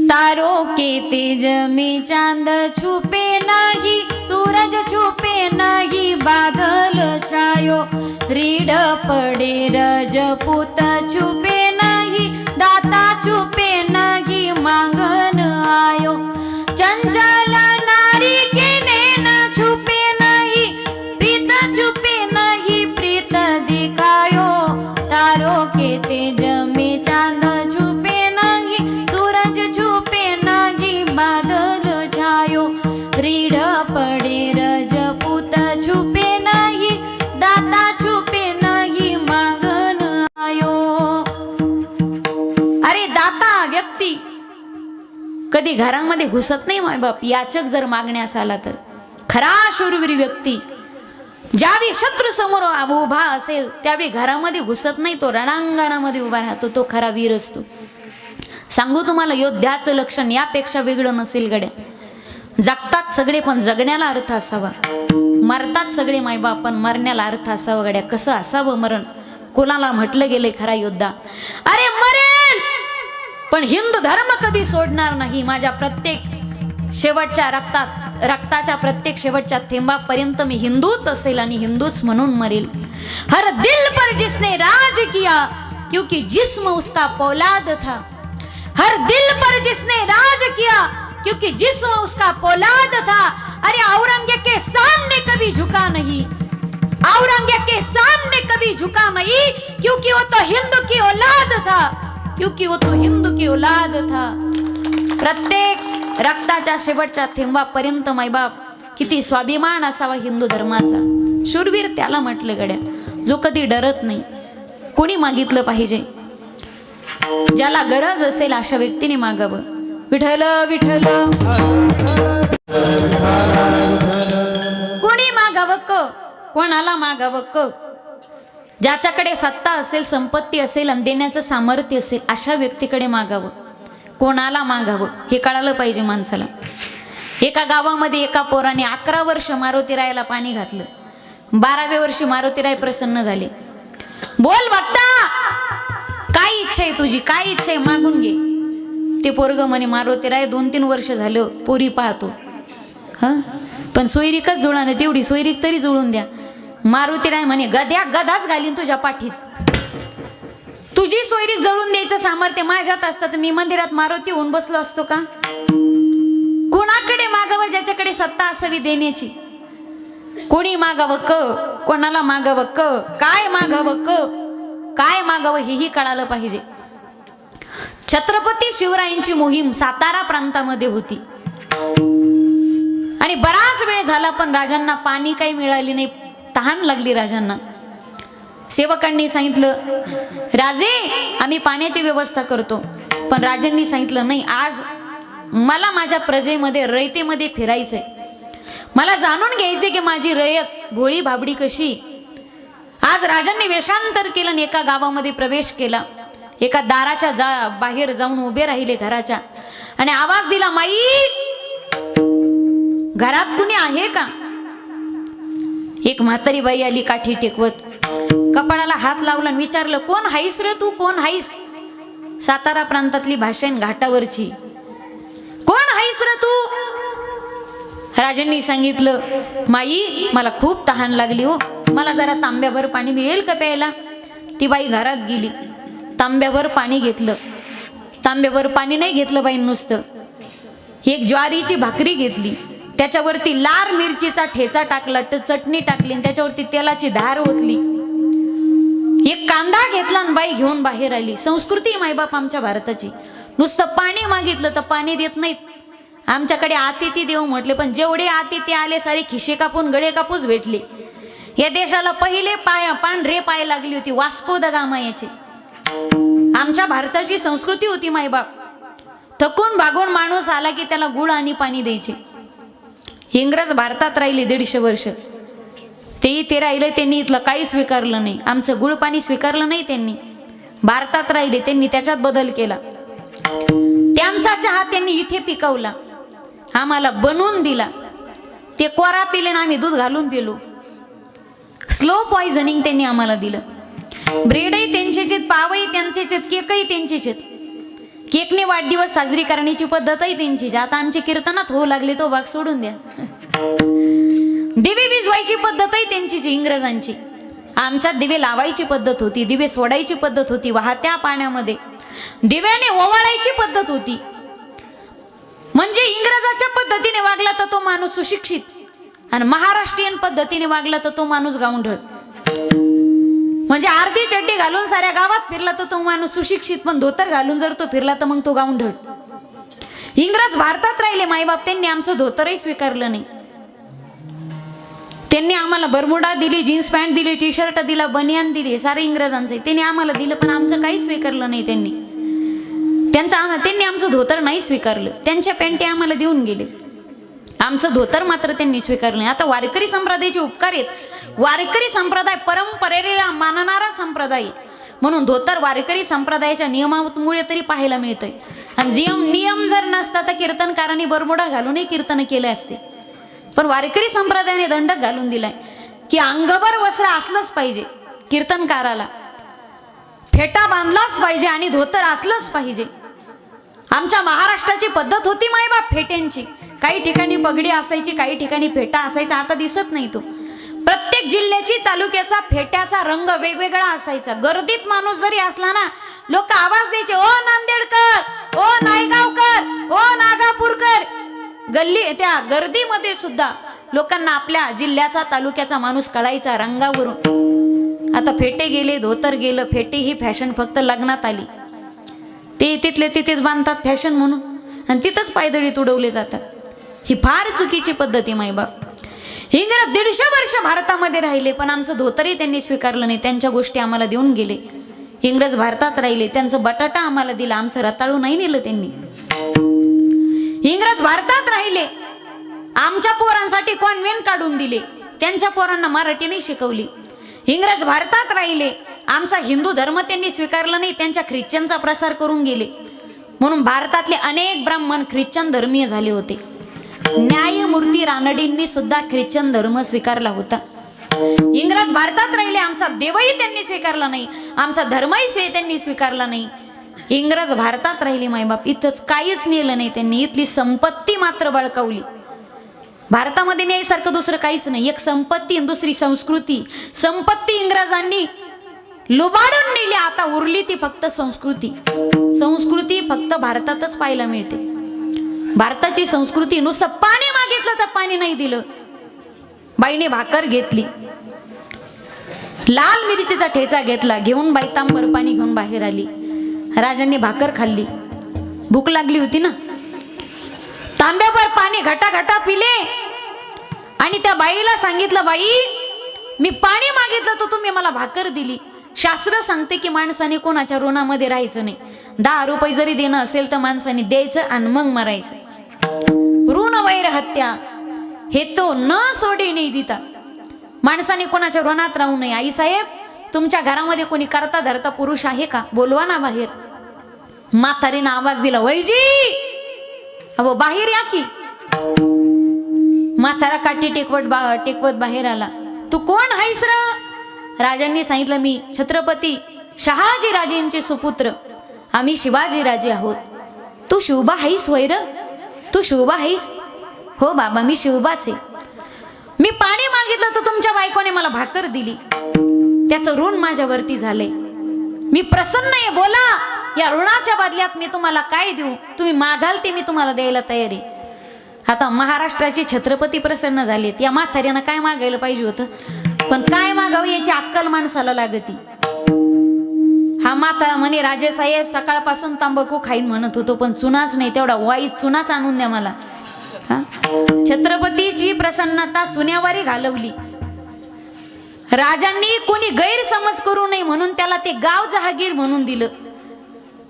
तारों के तेज में चांद छुपे नहीं, सूरज छुपे नहीं, बादल छायो रीड पड़े, रजपूत छुपे नहीं, दाता छुपे नहीं, मांगन आयो, चंचल नारी के नैन छुपे नहीं, प्रीत छुपे नहीं, प्रीत दिखायो. तारों के तेज में चांद छुपे नहीं, सूरज छुपे नहीं, बादल छायो रीड पड़े, रजपूत छुपे नहीं, दाता छुपे नहीं, मांगन आयो. अरे दाता व्यक्ती कधी घरामध्ये घुसत नाही मायबाप. याचक जर मागण्यास आला तर खरा शूरवीर व्यक्ती ज्यावेळी शत्रू समोर उभा असेल त्यावेळी घरामध्ये घुसत नाही, तो रणांगणामध्ये उभा राहतो, तो खरा वीर असतो. सांगू तुम्हाला, योद्ध्याचं लक्षण यापेक्षा वेगळं नसेल गड्या. जगतात सगळे पण जगण्याला अर्थ असावा, मरतात सगळे मायबाप पण मरण्याला अर्थ असावा गड्या. कसं असावं मरण, कोणाला म्हटलं गेलंय खरा योद्धा? अरे मरेल पण हिंदू धर्म कधी सोडणार नाही. माझ्या प्रत्येक शेवटच्या रक्ताच्या प्रत्येक शेवटच्या थेंबापर्यंत मी हिंदूच असेल आणि हिंदूच म्हणून मरेल. हर दिल पर जिसने राज किया क्योंकि जिस्म उसका पौलाद था. हर दिल पर जिसने राज किया क्योंकि जिस्म उसका पौलाद था. अरे औरंगजेब के सामने कभी झुका नहीं, औरंगजेब के सामने कभी झुका नहीं, क्योंकि वो तो हिंदू की औलाद था, क्योंकि वो तो हिंदू की औलाद था. प्रत्येक रक्ताच्या शेवटच्या थेंबापर्यंत मायबाप किती स्वाभिमान असावा हिंदू धर्माचा. शूरवीर त्याला म्हटलं गड्या, जो कधी डरत नाही. कोणी मागितलं पाहिजे, ज्याला गरज असेल अशा व्यक्तीने मागावं. विठ्ठल विठ्ठल कोणी मागावं क, कोणाला मागावं क. ज्याच्याकडे सत्ता असेल, संपत्ती असेल आणि देण्याचं सामर्थ्य असेल अशा व्यक्तीकडे मागावं. कोणाला मागावं हे कळालं पाहिजे माणसाला. एका गावामध्ये एका पोराने 11 वर्ष मारुतीरायाला पाणी घातलं. 12व्या वर्षी मारुतीराय प्रसन्न झाले. बोल भक्ता, काय इच्छा आहे तुझी, काय इच्छा आहे मागून घे. ते पोरग म्हणे, मारुतीराय 2-3 वर्ष झालं पोरी पाहतो, पण सोयरीकच जुळा नाही, तेवढी सोयरीक तरी जुळून द्या. मारुतीराय म्हणे, गदाच घालीन तुझ्या पाठीत. तुझी सोयरीक जळून द्यायचं सामर्थ्य माझ्यात असतं तर मी मंदिरात मारुती होऊन बसलो असतो का? कुणाकडे मागावं? ज्याच्याकडे सत्ता असावी देण्याची. कोणी मागावं कोणाला मागावं काय मागावं काय मागावं हेही कळालं पाहिजे. छत्रपती शिवरायांची मोहीम सातारा प्रांतामध्ये होती आणि बराच वेळ झाला पण राजांना पाणी काही मिळाली नाही. तहान लागली राजांना. सेवकांनी सांगितलं, राजे आम्ही पाण्याची व्यवस्था करतो. पण राजांनी सांगितलं, नाही, आज मला माझ्या प्रजेमध्ये रयतेमध्ये फिरायचंय. मला जाणून घ्यायचे की माझी रयत भोळी भाबडी कशी. आज राजांनी वेषांतर केलं आणि एका गावामध्ये प्रवेश केला. एका दाराच्या बाहेर जाऊन उभे राहिले घराच्या आणि आवाज दिला, माई घरात कुणी आहे का? एक म्हातारी बाई आली काठी टेकवत, कपाळाला हात लावला आणि विचारलं, कोण हाईस रे तू, कोण हाईस? सातारा प्रांतातली भाषा घाटावरची. कोण हाईस रे तू? राजांनी सांगितलं, माई मला खूप तहान लागली हो, मला जरा तांब्याभर पाणी मिळेल का प्यायला? ती बाई घरात गेली, तांब्याभर पाणी घेतलं. तांब्याभर पाणी नाही घेतलं बाई, नुसतं एक ज्वारीची भाकरी घेतली, त्याच्यावरती लाल मिरचीचा ठेचा टाकला, चटणी टाकली आणि त्याच्यावरती तेलाची धार ओतली. एक कांदा घेतला आणि बाई घेऊन बाहेर आली. संस्कृती मायबाप आमच्या भारताची. नुसतं पाणी मागितलं तर पाणी देत नाहीत. आमच्याकडे अतिथी देव म्हटले, पण जेवढे अतिथी आले सारे खिशे कापून गळे कापूच भेटले. या देशाला पहिले पांढरे पाय लागली होती वास्को द गामा याचे. आमच्या भारताची संस्कृती होती मायबाप. थकून भागून माणूस आला की त्याला गुळ आणि पाणी द्यायचे. इंग्रज भारतात राहिले 150 वर्ष. ते इथे राहिले, त्यांनी इथलं काही स्वीकारलं नाही. आमचं गुळ पाणी स्वीकारलं नाही त्यांनी. भारतात राहिले, त्यांनी त्याच्यात बदल केला. त्यांचा चहा त्यांनी इथे पिकवला, आम्हाला बनवून दिला. ते कोरा पिले ना आम्ही दूध घालून पिलो. स्लो पॉइझनिंग त्यांनी आम्हाला दिलं. ब्रेडही त्यांचेच आहेत, पावही त्यांचेच आहेत, केकही त्यांचेच आहेत. केकने वाढदिवस साजरी करण्याची पद्धतही त्यांचीच. आता आमचे कीर्तनात होऊ लागले तो भाग सोडून द्या. दिवे विजवायची पद्धतही त्यांचीच, इंग्रजांची. आमच्यात दिवे लावायची पद्धत होती, दिवे सोडायची पद्धत होती, वाहत्या पाण्यामध्ये दिव्याने ओवाळायची पद्धत होती. म्हणजे इंग्रजाच्या पद्धतीने वागला तर तो माणूस सुशिक्षित आणि महाराष्ट्रीयन पद्धतीने वागला तर तो माणूस गावंढळ. म्हणजे अर्धी चड्डी घालून साऱ्या गावात फिरला तर तो माणूस सुशिक्षित, पण धोतर घालून जर तो फिरला तर मग तो गावंढळ. इंग्रज भारतात राहिले मायबाप, त्यांनी आमचं धोतरही स्वीकारलं नाही. त्यांनी आम्हाला बरमुडा दिली, जीन्स पॅन्ट दिली, टी शर्ट दिला, बनियान दिली, सारे इंग्रजांचे त्यांनी आम्हाला दिलं, पण आमचं काही स्वीकारलं नाही त्यांनी. त्यांनी आमचं धोतर नाही स्वीकारलं. त्यांच्या पॅन्टी आम्हाला देऊन गेले, आमचं धोतर मात्र त्यांनी स्वीकारलं नाही. आता वारकरी संप्रदायाचे उपकार आहेत. वारकरी संप्रदाय परंपरेला मानणारा संप्रदाय, म्हणून धोतर वारकरी संप्रदायाच्या नियमामुळे तरी पाहायला मिळतंय. आणि नियम जर नसता तर कीर्तनकारांनी बरमुडा घालूनही कीर्तन केले असते. पण वारकरी संप्रदायाने दंडक घालून दिलाय की अंगभर वस्त्र असलंच पाहिजे, कीर्तनकाराला फेटा बांधलाच पाहिजे आणि धोतर असलंच पाहिजे. आमच्या महाराष्ट्राची पद्धत होती मायबाप फेट्यांची. काही ठिकाणी पगडी असायची, काही ठिकाणी फेटा असायचा. आता दिसत नाही तो. प्रत्येक जिल्ह्याची तालुक्याचा फेट्याचा रंग वेगवेगळा असायचा. गर्दीत माणूस जरी असला ना, लोक आवाज द्यायचे, ओ नांदेडकर, ओ नायगावकर, ओ नागापूरकर. त्या गर्दीमध्ये सुद्धा लोकांना आपल्या जिल्ह्याचा तालुक्याचा माणूस कळायचा रंगावरून. आता फेटे गेले, धोतर गेलं. फेटे ही फॅशन फक्त लग्नात आली. ते तिथले तिथेच बांधतात फॅशन म्हणून आणि तिथंच पायदळी तुडवले जातात. ही फार चुकीची पद्धती मायबाप. इंग्रज 150 वर्ष भारतामध्ये राहिले, पण आमचं धोतरही त्यांनी स्वीकारलं नाही. त्यांच्या गोष्टी आम्हाला देऊन गेले. इंग्रज भारतात राहिले, त्यांचं बटाटा आम्हाला दिला, आमचं रताळू नाही नेलं त्यांनी. इंग्रज भारतात राहिले, आमच्या पोरांसाठी कॉन्व्हेंट काढून दिले, त्यांच्या पोरांना मराठी नाही शिकवली. इंग्रज भारतात राहिले, आमचा हिंदू धर्म त्यांनी स्वीकारला नाही, त्यांच्या ख्रिश्चनचा प्रसार करून गेले. म्हणून भारतातले अनेक ब्राह्मण ख्रिश्चन धर्मीय झाले होते. न्यायमूर्ती रानडेंनी सुद्धा ख्रिश्चन धर्म स्वीकारला होता. इंग्रज भारतात राहिले, आमचा देवही त्यांनी स्वीकारला नाही, आमचा धर्मही त्यांनी स्वीकारला नाही. इंग्रज भारतात राहिले मायबाप, इथंच काहीच नेलं नाही त्यांनी. इथली संपत्ती मात्र बळकावली. भारतामध्ये न्यायसारखं दुसरं काहीच नाही. एक संपत्ती आणि दुसरी संस्कृती. संपत्ती इंग्रजांनी लुबाडून नेली, आता उरली ती फक्त संस्कृती. संस्कृती फक्त भारतातच पाहायला मिळते. भारताची संस्कृती नुसतं पाणी मागितलं तर पाणी नाही दिलं, बाईने भाकर घेतली, लाल मिरचीचा ठेचा घेतला, घेऊन बाई तांबर पाणी घेऊन बाहेर आली. राजांनी भाकर खाल्ली, भूक लागली होती ना. तांब्यावर पाणी घटाघटा पिले आणि त्या बाईला सांगितलं, बाई मी पाणी मागितलं तर तुम्ही मला भाकर दिली. शास्त्र सांगते की माणसाने कोणाच्या ऋणामध्ये राहायचं नाही. 10 रुपये जरी देणं असेल तर माणसाने द्यायचं आणि मग मरायचं. ऋण वैर हत्या हे तो न सोडे नाही दिता. माणसाने कोणाच्या ऋणात राहू नये. आई साहेब, तुमच्या घरामध्ये कोणी करता धरता पुरुष आहे का? बोलवा ना बाहेर. म्हातारीनं आवाज दिला, वैजी अहो बाहेर या की. म्हातारा काठी टेकवत बाहेर आला. तू कोण आहेस र? राजांनी सांगितलं, मी छत्रपती शहाजी राजेंचे सुपुत्र, आम्ही शिवाजी राजे आहोत. तू शिवबा आहेस वैर? तू शिवबा आहेस? हो बाबा, मी शिवबाच आहे. मी पाणी मागितलं तर तुमच्या बायकोने मला भाकर दिली, त्याचं ऋण माझ्यावरती झालंय. मी प्रसन्न आहे, बोला या ऋणाच्या बदल्यात मी तुम्हाला काय देऊ? तुम्ही मागाल ते मी तुम्हाला द्यायला तयार आहे. आता महाराष्ट्राचे छत्रपती प्रसन्न झालेत. या म्हाताऱ्यानं काय मागायला पाहिजे होतं, पण काय मागावं याची अक्कल माणसाला लागती. हा म्हातारा म्हणे, राजे साहेब सकाळपासून तंबाखू खाईन म्हणत होतो, पण चुनाच नाही, तेवढा वाईट चुनाच आणून द्या मला. छत्रपतीची प्रसन्नता चुन्यावरी घालवली. राजांनी कोणी गैरसमज करू नये म्हणून त्याला ते गाव जहागीर म्हणून दिलं,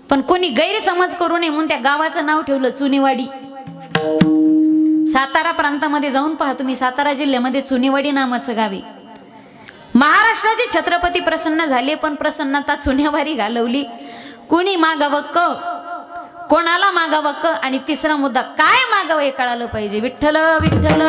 पण कोणी गैरसमज करू नये म्हणून त्या गावाचं नाव ठेवलं चुनेवाडी. सातारा प्रांतामध्ये जाऊन पहा तुम्ही, सातारा जिल्ह्यामध्ये चुनेवाडी नावाचं गाव आहे. महाराष्ट्राचे छत्रपती प्रसन्न झाले, पण प्रसन्नता चुन्यावारी घालवली. कुणी मागावं क, कोणाला मागावं क, आणि तिसरा मुद्दा काय मागावं हे कळालं पाहिजे. विठ्ठल विठ्ठल